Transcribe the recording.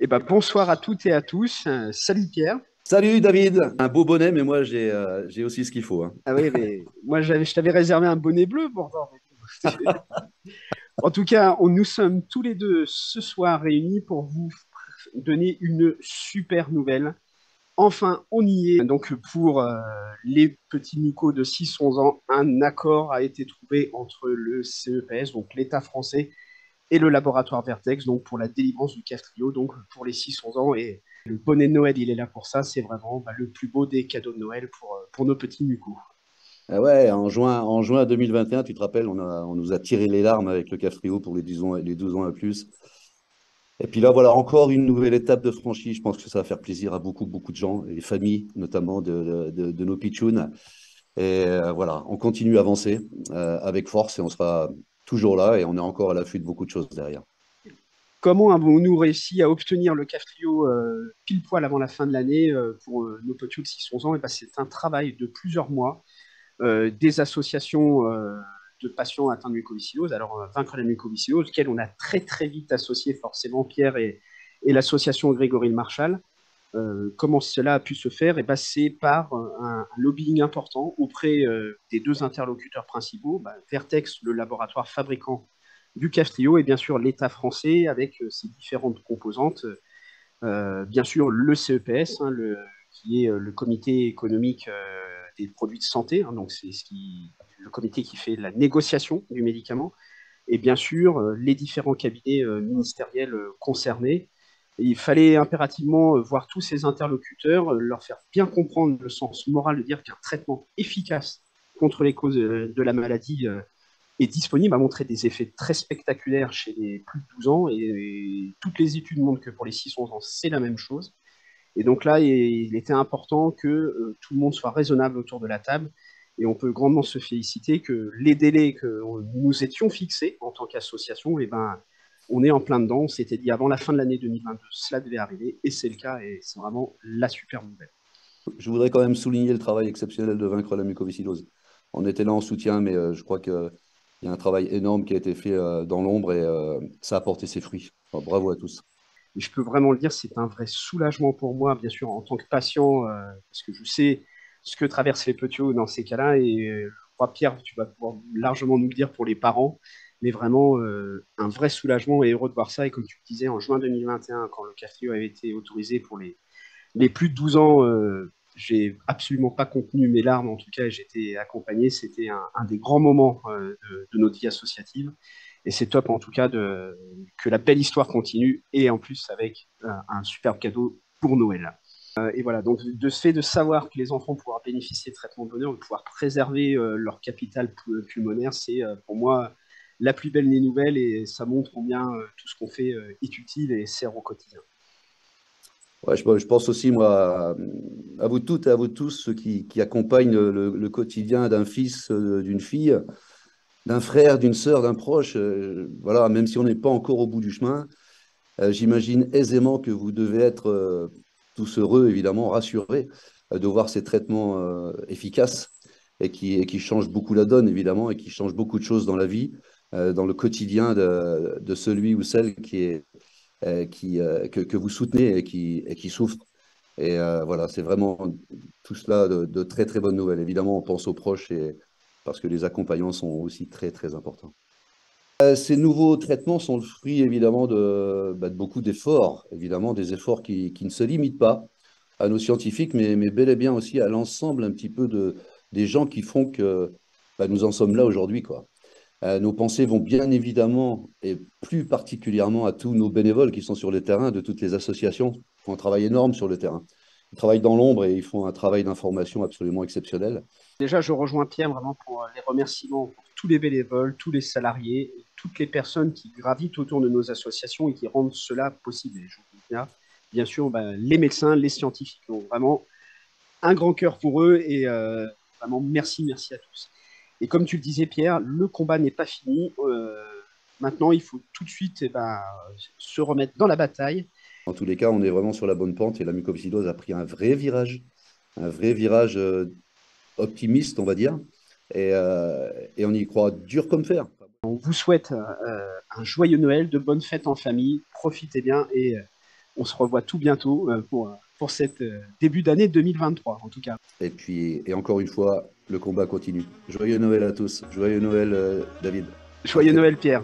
Eh ben, bonsoir à toutes et à tous. Salut Pierre. Salut David, un beau bonnet, mais moi j'ai aussi ce qu'il faut, hein. Ah oui, mais moi je t'avais réservé un bonnet bleu pourtant. En tout cas, nous sommes tous les deux ce soir réunis pour vous donner une super nouvelle. Enfin, on y est. Donc pour les petits Nico de 6-11 ans, un accord a été trouvé entre le CEPS, donc l'État français, et le laboratoire Vertex, donc pour la délivrance du Castrio, donc pour les 6-11 ans. Et le bonnet de Noël, il est là pour ça. C'est vraiment le plus beau des cadeaux de Noël pour nos petits Nucos. Ah ouais, en juin 2021, tu te rappelles, on nous a tiré les larmes avec le Cafrio pour les 12 ans et plus. Et puis là, voilà, encore une nouvelle étape de franchie. Je pense que ça va faire plaisir à beaucoup, beaucoup de gens, et les familles notamment de nos pitchouns. Et voilà, on continue à avancer avec force et on sera toujours là et on est encore à l'affût de beaucoup de choses derrière. Comment avons-nous réussi à obtenir le Castrio pile poil avant la fin de l'année pour nos petits de 6-11 ans? Et ben, c'est un travail de plusieurs mois des associations de patients atteints de mucoviscidose. Alors, Vaincre la mucoviscidose, auquel on a très très vite associé forcément Pierre et l'association Grégory Le Marchal. Comment cela a pu se faire? Et ben, c'est par un lobbying important auprès des deux interlocuteurs principaux, bah, Vertex, le laboratoire fabricant du Castrio, et bien sûr l'État français avec ses différentes composantes. Bien sûr, le CEPS, hein, qui est le comité économique des produits de santé, hein, donc c'est le comité qui fait la négociation du médicament, et bien sûr les différents cabinets ministériels concernés. Et il fallait impérativement voir tous ces interlocuteurs, leur faire bien comprendre le sens moral de dire qu'un traitement efficace contre les causes de la maladie est disponible, a montré des effets très spectaculaires chez les plus de 12 ans, et toutes les études montrent que pour les 6-11 ans, c'est la même chose. Et donc là, il était important que tout le monde soit raisonnable autour de la table, et on peut grandement se féliciter que les délais que nous étions fixés en tant qu'association, eh ben, on est en plein dedans. On s'était dit avant la fin de l'année 2022, cela devait arriver, et c'est le cas, et c'est vraiment la super nouvelle. Je voudrais quand même souligner le travail exceptionnel de Vaincre la mucoviscidose. On était là en soutien, mais je crois qu'il y a un travail énorme qui a été fait dans l'ombre et ça a porté ses fruits. Alors, bravo à tous. Et je peux vraiment le dire, c'est un vrai soulagement pour moi, bien sûr, en tant que patient, parce que je sais ce que traversent les petits dans ces cas-là. Et je crois, Pierre, tu vas pouvoir largement nous le dire pour les parents, mais vraiment un vrai soulagement et heureux de voir ça. Et comme tu le disais, en juin 2021, quand le Cafrio avait été autorisé pour les plus de 12 ans, j'ai absolument pas contenu mes larmes, en tout cas, et j'étais accompagné. C'était un des grands moments de notre vie associative. Et c'est top, en tout cas, que la belle histoire continue, et en plus avec un superbe cadeau pour Noël. Et voilà, donc de ce fait de savoir que les enfants pourront bénéficier de traitements de bonheur, de pouvoir préserver leur capital pulmonaire, c'est pour moi la plus belle des nouvelles, et ça montre combien tout ce qu'on fait est utile et sert au quotidien. Ouais, je pense aussi, moi, à vous toutes et à vous tous, ceux qui accompagnent le quotidien d'un fils, d'une fille, d'un frère, d'une sœur, d'un proche. Voilà, même si on n'est pas encore au bout du chemin, j'imagine aisément que vous devez être tous heureux, évidemment, rassurés de voir ces traitements efficaces et qui changent beaucoup la donne, évidemment, et qui changent beaucoup de choses dans la vie, dans le quotidien de celui ou celle que vous soutenez et qui souffre. Et voilà, c'est vraiment tout cela de très, très bonnes nouvelles. Évidemment, on pense aux proches parce que les accompagnants sont aussi très, très importants. Ces nouveaux traitements sont le fruit évidemment de beaucoup d'efforts, évidemment des efforts qui ne se limitent pas à nos scientifiques, mais bel et bien aussi à l'ensemble un petit peu des gens qui font que nous en sommes là aujourd'hui, quoi. Nos pensées vont bien évidemment et plus particulièrement à tous nos bénévoles qui sont sur le terrain, de toutes les associations, qui font un travail énorme sur le terrain. Ils travaillent dans l'ombre et ils font un travail d'information absolument exceptionnel. Déjà, je rejoins Pierre vraiment pour les remerciements pour tous les bénévoles, tous les salariés, toutes les personnes qui gravitent autour de nos associations et qui rendent cela possible. Et je vous dis là, bien sûr, bah, les médecins, les scientifiques. Donc vraiment, un grand cœur pour eux, et vraiment merci, merci à tous. Et comme tu le disais, Pierre, le combat n'est pas fini. Maintenant, il faut tout de suite se remettre dans la bataille. En tous les cas, on est vraiment sur la bonne pente et la mucoviscidose a pris un vrai virage optimiste, on va dire, et on y croit dur comme fer. On vous souhaite un joyeux Noël, de bonnes fêtes en famille. Profitez bien, et on se revoit tout bientôt pour cette début d'année 2023, en tout cas. Et puis, et encore une fois, le combat continue. Joyeux Noël à tous. Joyeux Noël, David. À Joyeux très Noël, vite. Pierre.